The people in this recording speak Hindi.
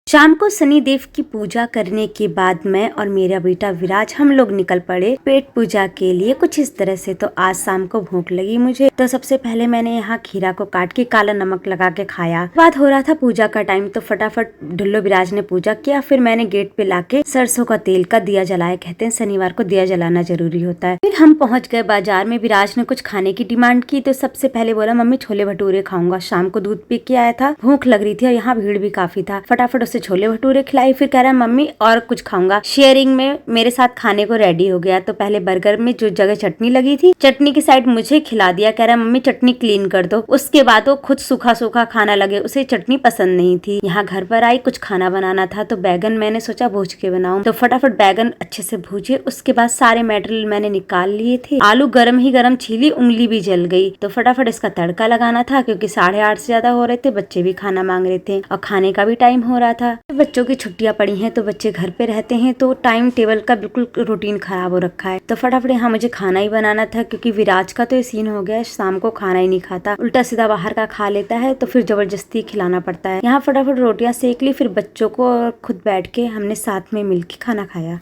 शाम को शनिदेव की पूजा करने के बाद मैं और मेरा बेटा विराज हम लोग निकल पड़े पेट पूजा के लिए। कुछ इस तरह से तो आज शाम को भूख लगी मुझे, तो सबसे पहले मैंने यहाँ खीरा को काट के काला नमक लगा के खाया। बात हो रहा था पूजा का टाइम, तो फटाफट ढुल्लो विराज ने पूजा किया। फिर मैंने गेट पे लाके सरसों का तेल का दिया जलाया। कहते हैं शनिवार को दिया जलाना जरूरी होता है। फिर हम पहुँच गए बाजार में। विराज ने कुछ खाने की डिमांड की, तो सबसे पहले बोला मम्मी छोले भटूरे खाऊंगा। शाम को दूध पी के आया था, भूख लग रही थी और यहाँ भीड़ भी काफी था। फटाफट उसे छोले भटूरे खिलाई। फिर कह रहा है मम्मी और कुछ खाऊंगा। शेयरिंग में मेरे साथ खाने को रेडी हो गया। तो पहले बर्गर में जो जगह चटनी लगी थी, चटनी की साइड मुझे खिला दिया। कह रहा है मम्मी चटनी क्लीन कर दो। उसके बाद वो खुद सूखा सूखा खाना लगे, उसे चटनी पसंद नहीं थी। यहाँ घर पर आई, कुछ खाना बनाना था, तो बैगन मैंने सोचा भूज के बनाऊं। तो फटाफट बैगन अच्छे से भूजे। उसके बाद सारे मटेरियल मैंने निकाल लिए थे। आलू गरम ही गरम छीली, उंगली भी जल गई। तो फटाफट इसका तड़का लगाना था, क्योंकि 8:30 से ज्यादा हो रहे थे। बच्चे भी खाना मांग रहे थे और खाने का भी टाइम हो रहा था। बच्चों की छुट्टियां पड़ी हैं, तो बच्चे घर पे रहते हैं, तो टाइम टेबल का बिल्कुल रूटीन खराब हो रखा है। तो फटाफट यहाँ मुझे खाना ही बनाना था, क्योंकि विराज का तो ये सीन हो गया, शाम को खाना ही नहीं खाता, उल्टा सीधा बाहर का खा लेता है, तो फिर जबरदस्ती खिलाना पड़ता है। यहाँ फटाफट रोटियां सेक ली, फिर बच्चों को और खुद बैठ के हमने साथ में मिलकर खाना खाया।